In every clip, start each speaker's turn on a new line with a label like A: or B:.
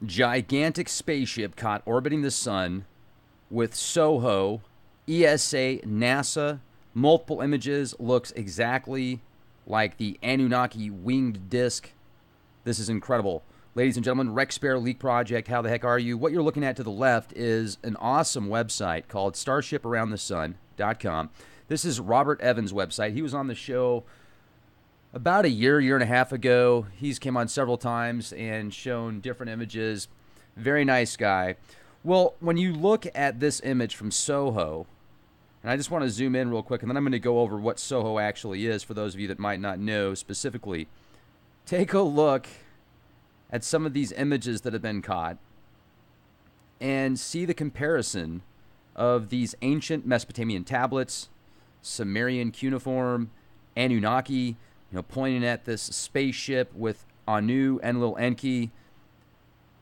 A: gigantic spaceship caught orbiting the sun with SOHO, ESA, NASA, multiple images, looks exactly like the Anunnaki winged disc. This is incredible. Ladies and gentlemen, Rex Bear Leak Project, how the heck are you? What you're looking at to the left is an awesome website called StarshipAroundTheSun.com. This is Robert Evans' website. He was on the show about a year and a half ago. He's came on several times and shown different images. Very nice guy. Well, when you look at this image from Soho, and I just want to zoom in real quick, and then I'm going to go over what Soho actually is for those of you that might not know specifically. Take a look at some of these images that have been caught and see the comparison of these ancient Mesopotamian tablets, Sumerian cuneiform, Anunnaki, pointing at this spaceship with Anu, Enlil, Enki,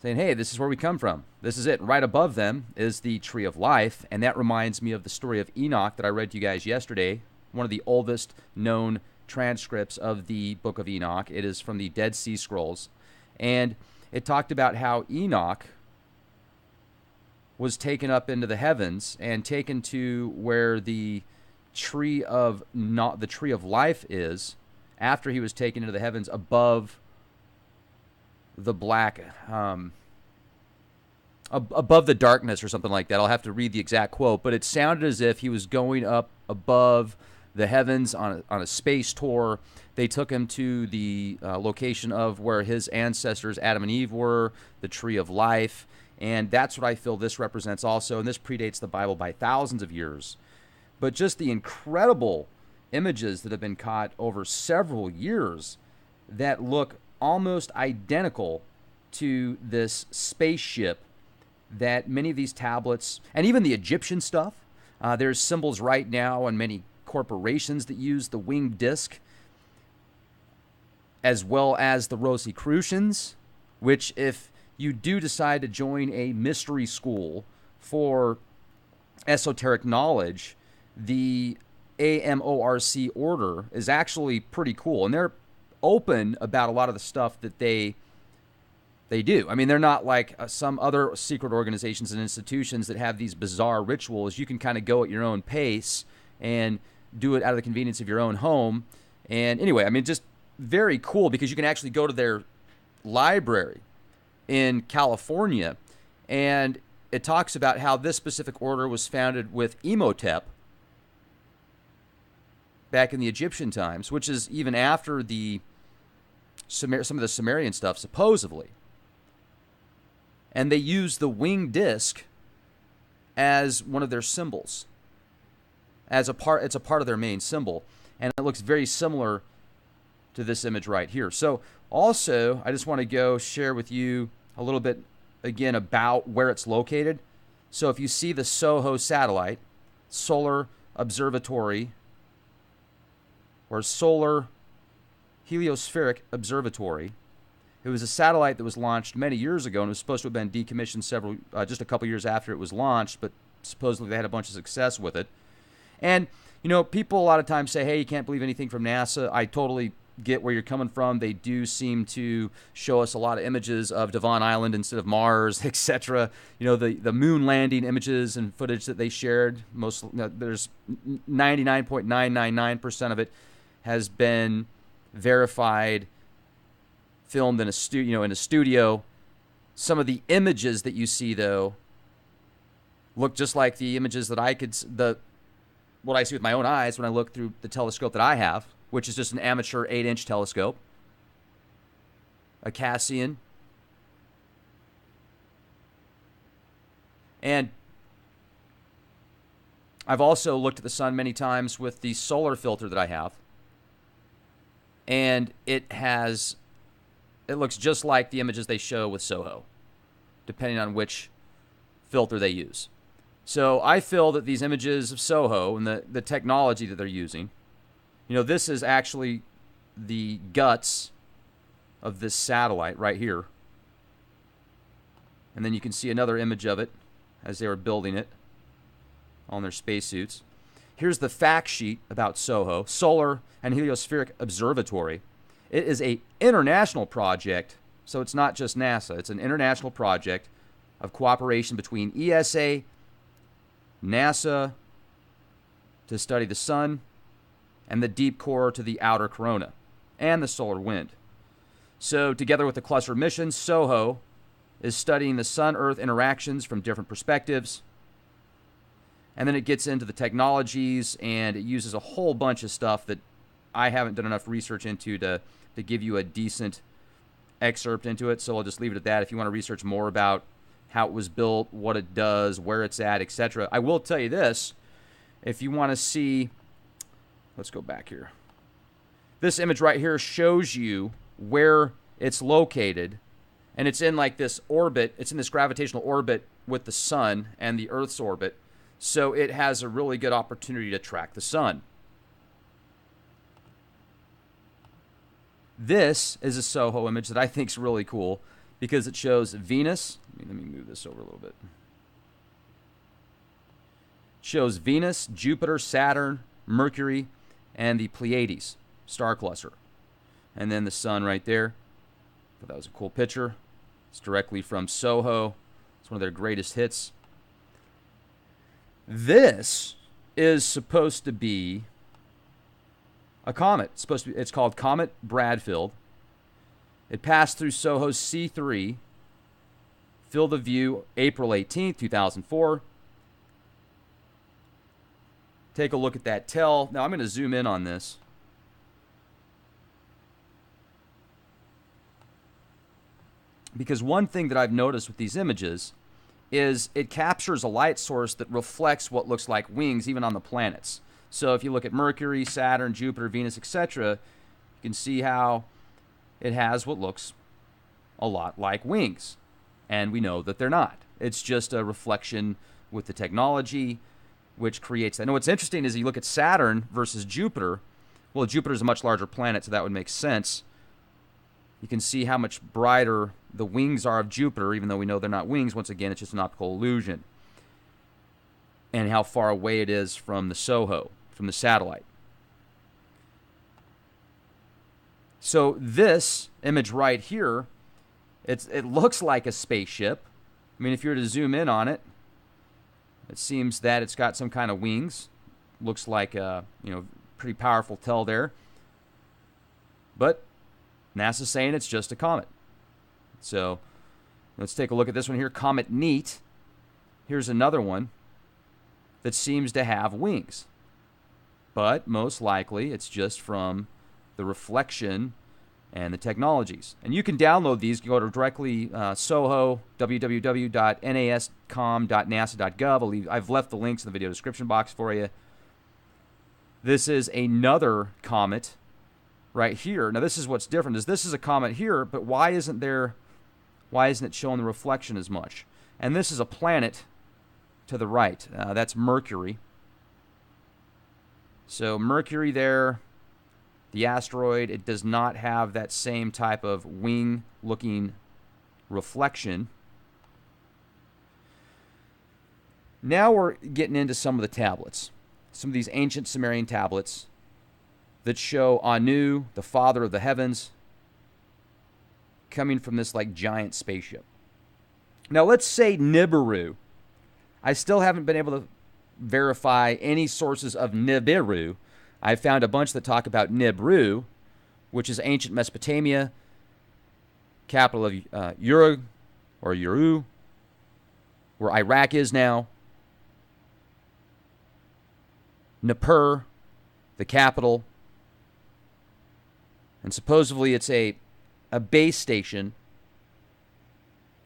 A: saying, hey, this is where we come from. This is it. Right above them is the Tree of Life, and that reminds me of the story of Enoch that I read to you guys yesterday, one of the oldest known transcripts of the book of Enoch. It is from the Dead Sea Scrolls, and it talked about how Enoch was taken up into the heavens and taken to where the tree of life is, after he was taken into the heavens above the black, above the darkness or something like that. I'll have to read the exact quote, but it sounded as if he was going up above the heavens on a space tour. They took him to the location of where his ancestors, Adam and Eve, were, the tree of life, and that's what I feel this represents also, and this predates the Bible by thousands of years. But just the incredible images that have been caught over several years that look almost identical to this spaceship that many of these tablets, and even the Egyptian stuff, there's symbols right now on many corporations that use the winged disc, as well as the Rosicrucians, which if you do decide to join a mystery school for esoteric knowledge, the AMORC order is actually pretty cool, and they're open about a lot of the stuff that they do. I mean, they're not like some other secret organizations and institutions that have these bizarre rituals. You can kind of go at your own pace and do it out of the convenience of your own home. And anyway, I mean, just very cool because you can actually go to their library in California, and it talks about how this specific order was founded with Imhotep back in the Egyptian times, which is even after some of the Sumerian stuff, supposedly. And they use the winged disc as one of their symbols. It's a part of their main symbol, and it looks very similar to this image right here. So also, I just want to go share with you a little bit again about where it's located. So if you see the SOHO satellite, Solar Observatory, or Solar Heliospheric Observatory, it was a satellite that was launched many years ago and was supposed to have been decommissioned just a couple years after it was launched, but supposedly they had a bunch of success with it. And, people a lot of times say, hey, you can't believe anything from NASA. I totally get where you're coming from. They do seem to show us a lot of images of Devon Island instead of Mars, etc. The moon landing images and footage that they shared, there's 99.999% of it has been verified, filmed in a studio. Some of the images that you see, though, look just like the images that what I see with my own eyes when I look through the telescope that I have, which is just an amateur 8-inch telescope, a Cassian. And I've also looked at the sun many times with the solar filter that I have, and it looks just like the images they show with SOHO, depending on which filter they use. So I feel that these images of SOHO and the technology that they're using, this is actually the guts of this satellite right here. And then you can see another image of it as they were building it on their spacesuits. Here's the fact sheet about SOHO, Solar and Heliospheric Observatory. It is an international project So it's not just NASA. It's an international project of cooperation between ESA, NASA to study the sun, and the deep core to the outer corona, and the solar wind. So together with the cluster missions, SOHO is studying the sun-Earth interactions from different perspectives. And then it gets into the technologies, and it uses a whole bunch of stuff that I haven't done enough research into to give you a decent excerpt into it. So I'll just leave it at that. If you want to research more about how it was built, what it does, where it's at, etc. I will tell you this. If you want to see, let's go back here. This image right here shows you where it's located. And it's in like this orbit. It's in this gravitational orbit with the sun and the Earth's orbit. So it has a really good opportunity to track the sun. This is a SOHO image that I think is really cool because it shows Venus. Let me move this over a little bit. It shows Venus, Jupiter, Saturn, Mercury, and the Pleiades star cluster. And then the sun right there. Thought that was a cool picture. It's directly from SOHO. It's one of their greatest hits. This is supposed to be a comet. It's called Comet Bradfield. It passed through SOHO's C3, field of view April 18th, 2004. Take a look at that tail. Now I'm going to zoom in on this. Because one thing that I've noticed with these images is it captures a light source that reflects what looks like wings even on the planets. So if you look at Mercury, Saturn, Jupiter, Venus, etc., you can see how it has what looks a lot like wings. And we know that they're not. It's just a reflection with the technology which creates that. Now what's interesting is you look at Saturn versus Jupiter. Well, Jupiter's a much larger planet, so that would make sense. You can see how much brighter the wings are of Jupiter, even though we know they're not wings. Once again, it's just an optical illusion. And how far away it is from the SOHO, from the satellite. So this image right here, it looks like a spaceship. I mean, if you were to zoom in on it, it seems that it's got some kind of wings. Looks like a pretty powerful tell there. But NASA's saying it's just a comet. So let's take a look at this one here. Comet Neat. Here's another one that seems to have wings. But most likely it's just from the reflection and the technologies. And you can download these. You go to directly SOHO, www.nascom.nasa.gov. I've left the links in the video description box for you. This is another comet right here. Now this is what's different is this is a comet here, but why isn't it showing the reflection as much? And this is a planet to the right. That's Mercury. So Mercury there, the asteroid, it does not have that same type of wing-looking reflection. Now we're getting into some of the tablets. Some of these ancient Sumerian tablets that show Anu, the father of the heavens, coming from this like giant spaceship. Now let's say Nibiru. I still haven't been able to verify any sources of Nibiru. I found a bunch that talk about Nibru, which is ancient Mesopotamia, capital of Uru, or Uru, where Iraq is now. Nippur, the capital. And supposedly it's a base station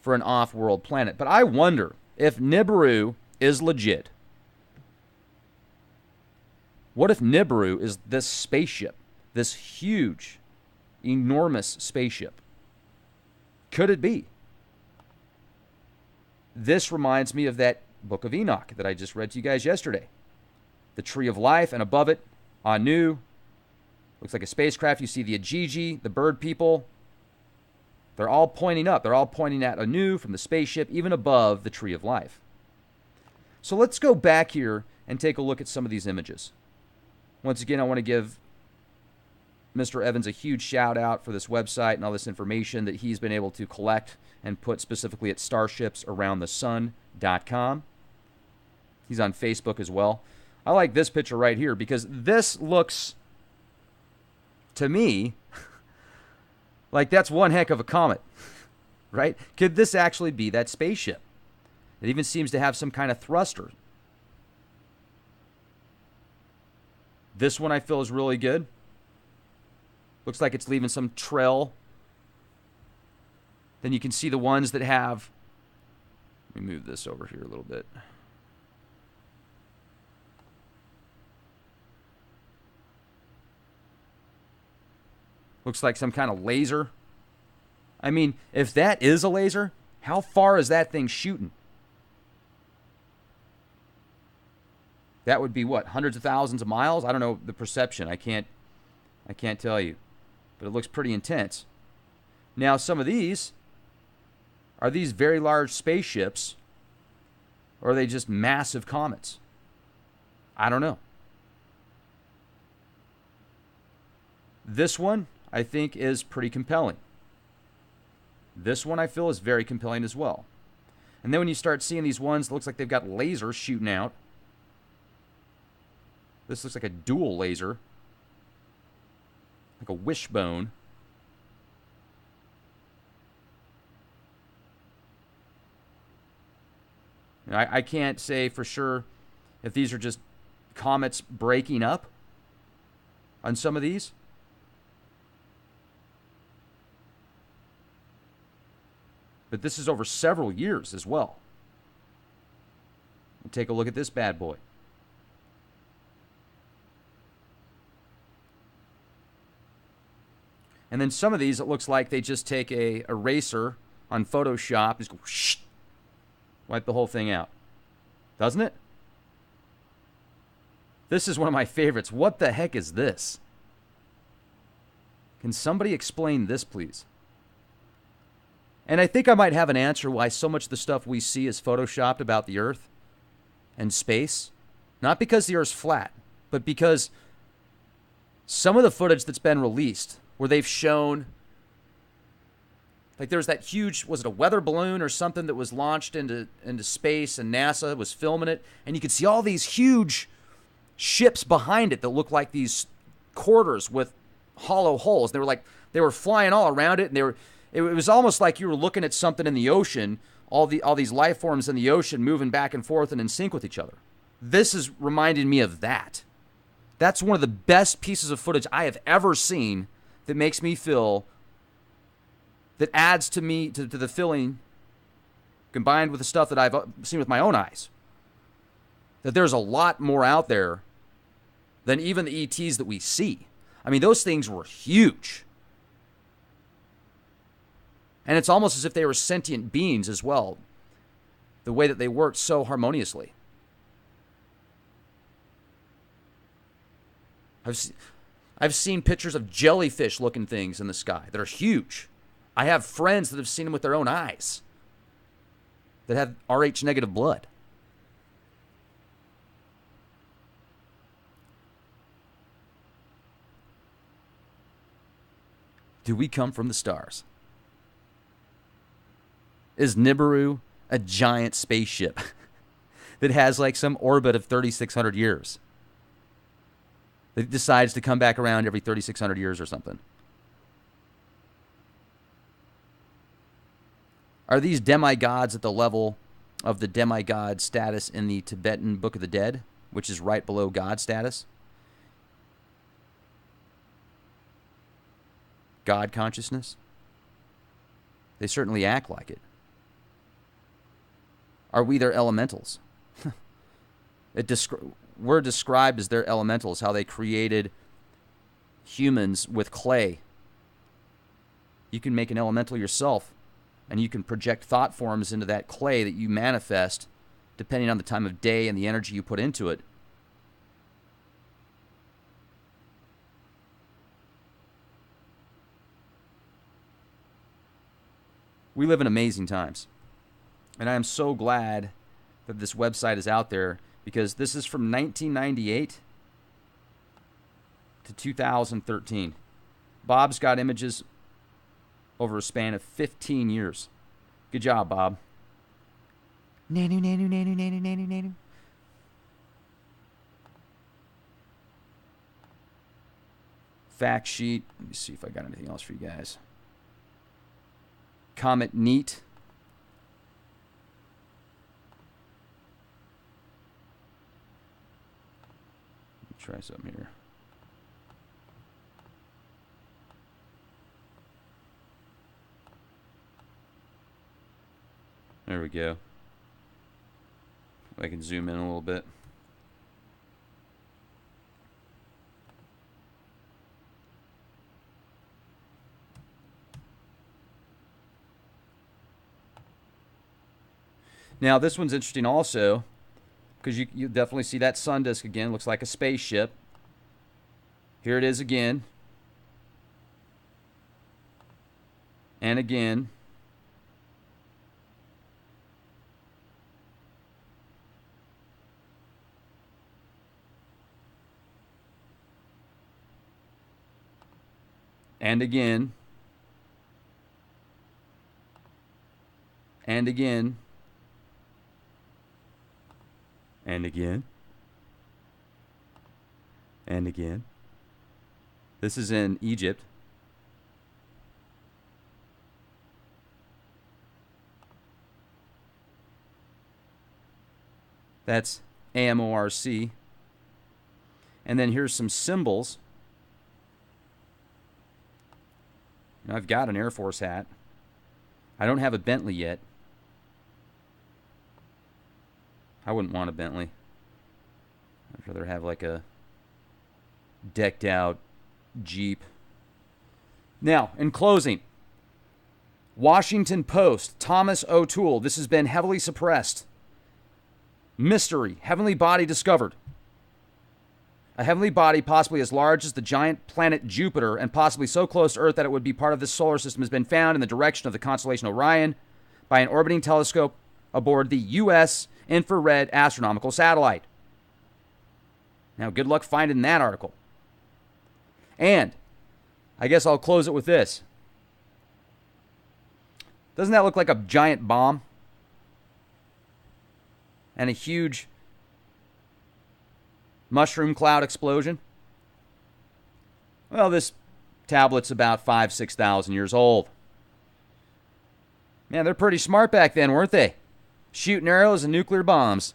A: for an off-world planet. But I wonder if Nibiru is legit. What if Nibiru is this spaceship, this huge, enormous spaceship? Could it be? This reminds me of that book of Enoch that I just read to you guys yesterday. The tree of life, and above it, Anu. Looks like a spacecraft. You see the Ajiji, the bird people. They're all pointing up. They're all pointing at Anu from the spaceship, even above the tree of life. So let's go back here and take a look at some of these images. Once again, I want to give Mr. Evans a huge shout out for this website and all this information that he's been able to collect and put specifically at starshipsaroundthesun.com. He's on Facebook as well. I like this picture right here because this looks, to me, like that's one heck of a comet, right? Could this actually be that spaceship? It even seems to have some kind of thruster. This one I feel is really good. Looks like it's leaving some trail. Then you can see the ones that have... Let me move this over here a little bit. Looks like some kind of laser. I mean, if that is a laser, how far is that thing shooting? That would be what, hundreds of thousands of miles? I don't know the perception. I can't tell you. But it looks pretty intense. Now, some of these, are these very large spaceships, or are they just massive comets? I don't know. This one, I think, is pretty compelling. This one, I feel, is very compelling as well. And then when you start seeing these ones, it looks like they've got lasers shooting out. This looks like a dual laser. Like a wishbone. And I can't say for sure if these are just comets breaking up on some of these. But this is over several years as well. We'll take a look at this bad boy. And then some of these, it looks like they just take a eraser on Photoshop, just go shh, wipe the whole thing out. Doesn't it? This is one of my favorites. What the heck is this? Can somebody explain this, please? And I think I might have an answer why so much of the stuff we see is Photoshopped about the Earth and space. Not because the Earth's flat, but because some of the footage that's been released where they've shown, like there's that huge, was it a weather balloon or something that was launched into space and NASA was filming it, and you could see all these huge ships behind it that looked like these quarters with hollow holes. They were flying all around it, and it was almost like you were looking at something in the ocean, all these life forms in the ocean moving back and forth and in sync with each other. This is reminding me of that. That's one of the best pieces of footage I have ever seen that makes me feel, that adds to me, to the feeling, combined with the stuff that I've seen with my own eyes, that there's a lot more out there than even the ETs that we see. I mean, those things were huge. And it's almost as if they were sentient beings as well, the way that they worked so harmoniously. I've seen pictures of jellyfish-looking things in the sky that are huge. I have friends that have seen them with their own eyes that have Rh-negative blood. Do we come from the stars? Is Nibiru a giant spaceship that has like some orbit of 3,600 years? That decides to come back around every 3,600 years or something. Are these demigods at the level of the demigod status in the Tibetan Book of the Dead, which is right below God status? God consciousness? They certainly act like it. Are we their elementals? We're described as their elementals, how they created humans with clay. You can make an elemental yourself, and you can project thought forms into that clay that you manifest depending on the time of day and the energy you put into it. We live in amazing times. And I am so glad that this website is out there, because this is from 1998 to 2013. Bob's got images over a span of 15 years. Good job, Bob. Nanu, nanu, nanu, nanu, nanu, nanu. Fact sheet. Let me see if I got anything else for you guys. Comet Neat. Let me try something here. There we go. I can zoom in a little bit. Now, this one's interesting also, because you definitely see that sun disk again. Looks like a spaceship. Here it is again. And again. And again. And again. And again. And again. This is in Egypt. That's AMORC. And then here's some symbols. Now, I've got an Air Force hat. I don't have a Bentley yet. I wouldn't want a Bentley. I'd rather have like a decked out Jeep. Now, in closing, Washington Post, Thomas O'Toole. This has been heavily suppressed. Mystery, heavenly body discovered. A heavenly body possibly as large as the giant planet Jupiter and possibly so close to Earth that it would be part of this solar system has been found in the direction of the constellation Orion by an orbiting telescope aboard the U.S. infrared astronomical satellite. Now, good luck finding that article. And I guess I'll close it with this. Doesn't that look like a giant bomb? And a huge mushroom cloud explosion? Well, this tablet's about 6,000 years old. Man, they're pretty smart back then, weren't they? Shooting arrows and nuclear bombs.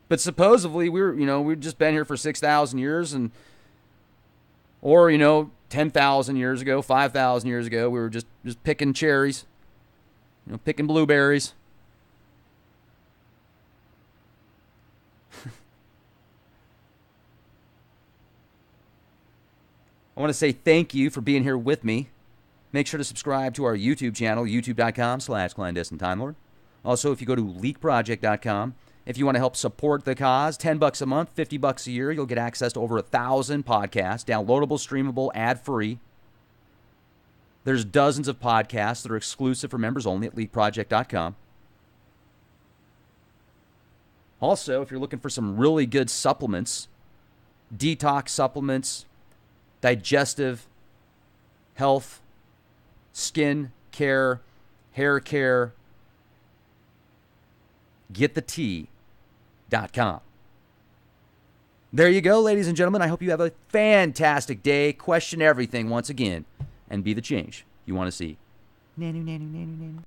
A: But supposedly we've just been here for 6,000 years, or 10,000 years ago, 5,000 years ago, we were just picking cherries, picking blueberries. I want to say thank you for being here with me. Make sure to subscribe to our YouTube channel, youtube.com/clandestine Time Lord. Also, if you go to leakproject.com, if you want to help support the cause, $10 a month, $50 a year, you'll get access to over 1,000 podcasts, downloadable, streamable, ad-free. There's dozens of podcasts that are exclusive for members only at leakproject.com. Also, if you're looking for some really good supplements, detox supplements, digestive, health, skin care, hair care, getthetea.com. There you go, ladies and gentlemen. I hope you have a fantastic day. Question everything once again and be the change you want to see. Nanu, nanu, nanu, nanu.